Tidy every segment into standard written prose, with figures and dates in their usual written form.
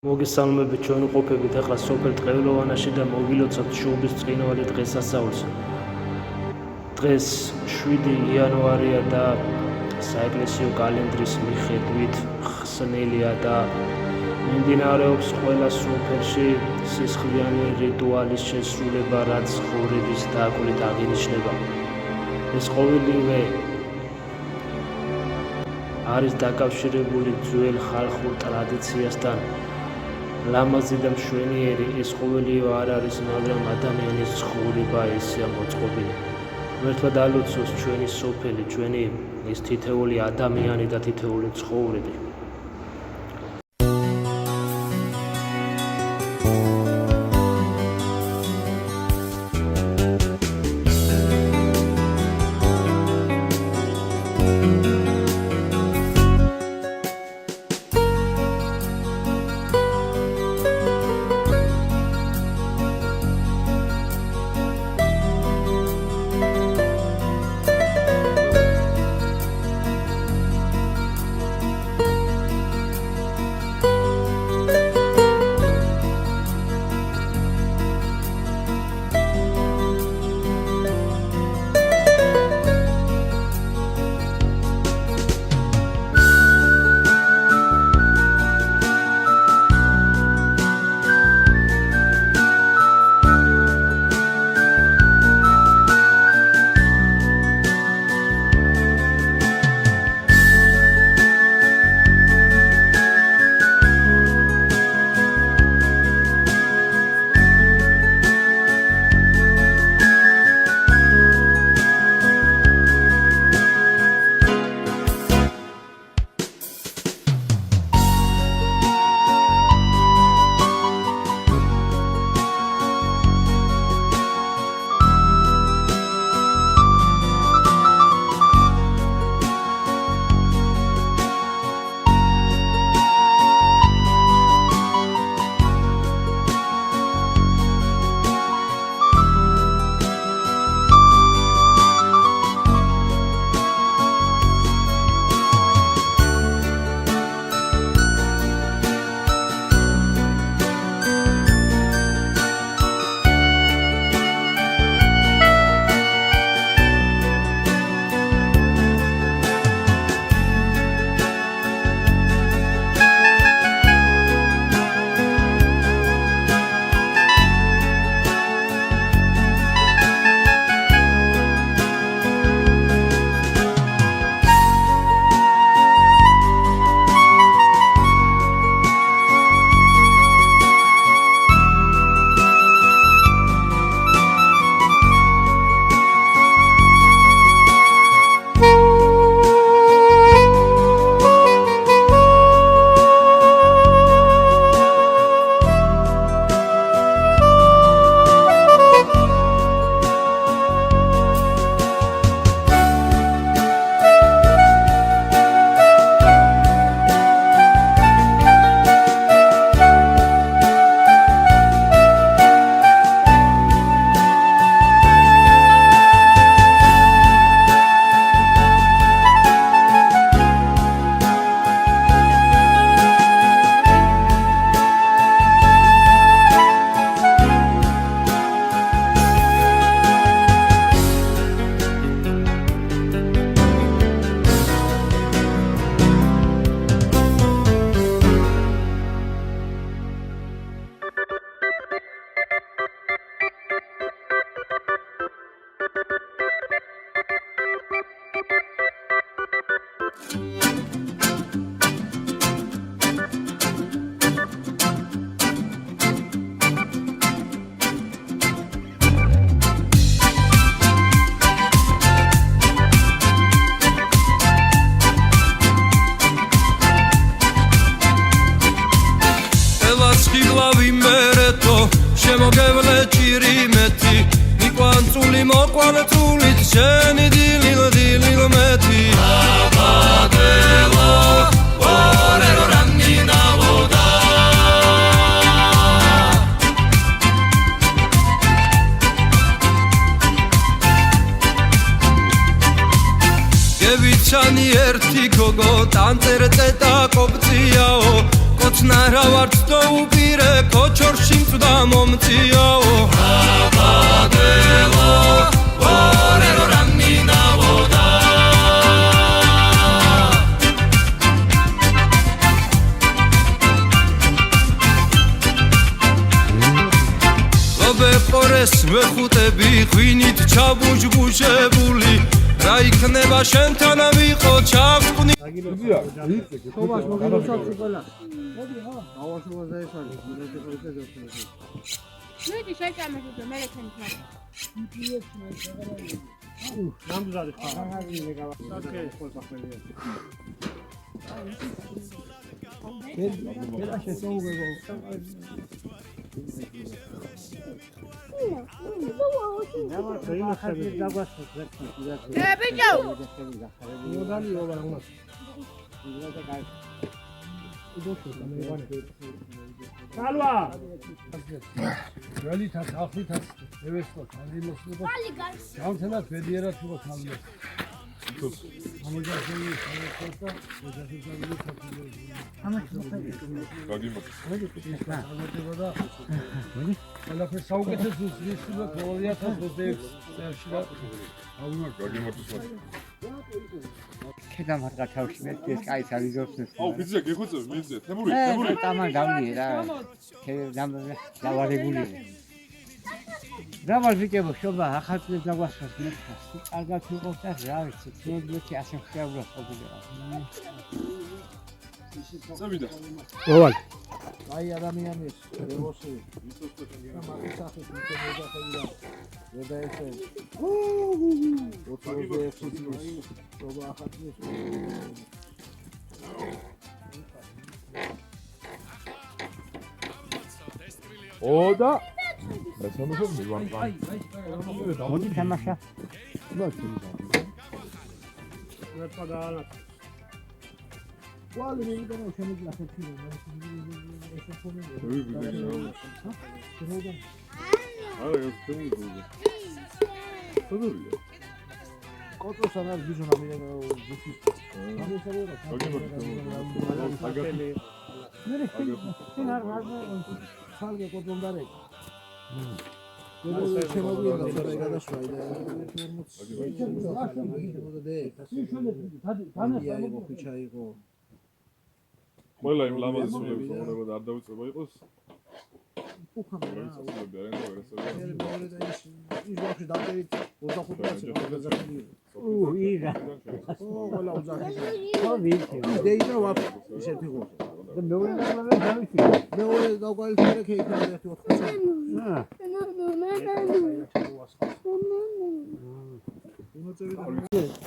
მოგესალმებით ჩვენ ვყოფებით ახლა სოფელ ტყევილოვანაში და მოვილოცოთ შუბის წინვალი დღესასწაულს. დღეს 7 იანვარია და საეკლესიო კალენდრის მიხედვით ხსნილია და მიმდინარეობს ყველა სოფელში სისხლიანი რიტუალის შესრულება, რაც ცხოვრების დაკვირვით აღინიშნება. ეს ყოველივე არის დაკავშირებული ძველ ხალხურ ტრადიციასთან. ლამაზი და მშვენიერი ეს ყოველივე არ არის, მაგრამ ადამიანის ცხოვრება ესეა მოწყობილი. ღმერთმა დალოცოს ჩვენი სოფელი, ჩვენი ეს თითეული ადამიანი და თითეული ცხოვრება. შემოგევლე ჭირიმეთი მიყვანწული მოყვანწულით შენი დილილ მეტი აბადელო ორერო რამინავოდა გევიჩანი ერთი გოგო ტანწერწე და კოპციაო კოცნა რა ვარც თო უპირე კოჩორში მწვდა მომწიაო აბადელო ორერო რამინა ვოდა ლობეყორეს ვეხუტები ღვინით ჩაბუჯბუჟებული რა იქნება შენთან ვიყო ჩავწყვნი თომას მოგილოცავ ყველა მოდი ჰა ავაშუაზე ეს არის მიდი შეჭამეთ უკვე მე ლექენით ნამდვილად ხარ აღარინე გავახსენე ხოლმე ხოლმე ეს შესაულებო ქედა მარკა თავში მე ეს კაი სავიზობს ეს აუ ფიზიკა გეხოცებ მიძე თემური თამარ გავლიე რა დავარებული რა ვარჯიკებო შობა ახალწლებს დაგვასხას მე კარგად ვიყავ და რა ვიცი თუნდაც ასე ხეაბრა ყოფილიყო წავიდა მოვალ აი ადამიანის რევოსი მაგის სახის მიწოდა ხელია და ესე ოთხე ფუტბოლის შობა ახალწლებს ოდა ესამოსო მივარ მოდი თამაშა ვალე მე და შემიძლია ხეთქი ეს ფონი არა ეს თემური თოდორია კოტროსან არის ბიჟონა მე ზუსტი ხალხი კოტრონდარე შემოგვიდა და გადასვლა და ყველა იმ ლამაზის სულებს უნდა არ დავიწყება იყოს უხამე რა სულები არიან და ვერასწორია მეორე და ის ვახში დაწერით 25-ზე გადაზახული ირა ყველა უძახის ხო ვიცი დეიდრო ვაფ ისეთი ხო და მეორე და დავიცი მეორე გავკვალიფიცირე ქეიქნა 1-4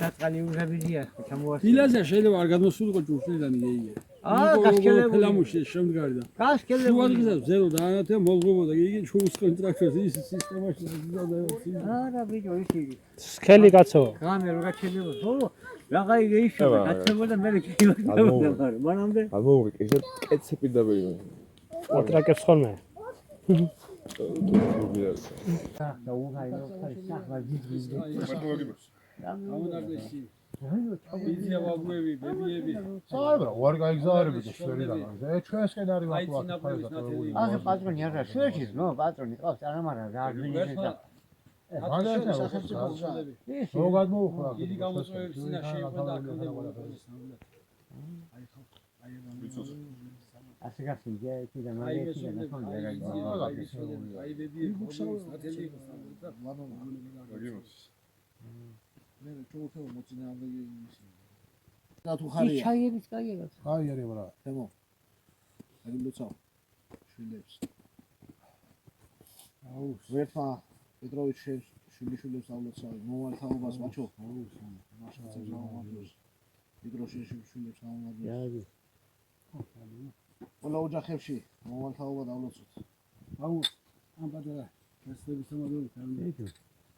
დაწყალი უღებია ჩამოასწრე დილაზე შეიძლება არ გადმოსულიყო ჯურშილიდან იგი. გასკელებული. ფელამუში შემდგარი და. გასკელებული. შუადღესაც ზერო დაანათია მოგღობოდა იგი ჩუს კონტრაქტორს ის სისტემაში და არა ბიჭო ისი სქელი კაცო გამე რო გაჩერდება ხო რაღა იგი ისება გაცემოდა მე კიდევ მანამდე ამოვი ესე კეთე პირდაპირ კონტრაქტებს ხოლმე და უღაი რო სახლა გიძვიდე მარტო გაგიბებს ამონარდესი იზია ვაგუები ბებიები საერთოდ უარი გაიგზავნები და შვერიდან ეს ჩვენსკენ არის ახე პატრონი არა შეეჩის ნო პატრონი ყავს არამარა რა გვინდა რო გადმოუხრა დიდი გამოწვევების წინაშე იყო და აკრდებოდა ასე გასინჯა ერთი და მაგ ერთი და ნახონდა რა აი ბებიები სტატელი იყო გაგიბებს მე ჩოუთეო მოწინააღმდეგე იმისი და თუ ხარია ჩაიერის კაიერა აი არის ბრა თემო აი ლოცავ შვილებს აუ ვერფა პეტროვიჩ შვილიშვილებსავლოცავ მოვალთაობას მაჩო აუ მაშინაც გავამართლოს პეტროვიჩ შვილებს გავამართლოს ყველა ოჯახებში მოვალთაობა დავლოცოთ აუ ამ პატარა გასწრების სამადოები თავი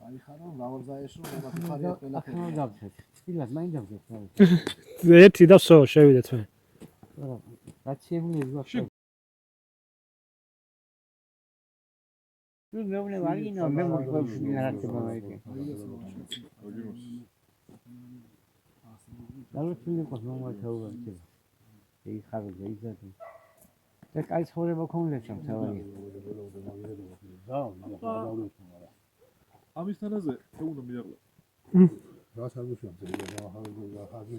აი ხარო ლავაზაესო და თუ ხარია ყველა ახლა დავცეთ სპილად მაინდა ვძეთ ერთი და სო შევიდეთ მე რაც შეგვიძლია ვახშე ნუ მე ვარგინო მე მოგვიყვებს ნარატება მაიკი დავუცინე ყოს მომათავა იქ ხარო გაიზარდა და კაი ცხოვრება ქონდეს რომ თავი. ამის თანაზე թե უნდა მიაღლა. რა საგუშო, ზედა ხალხი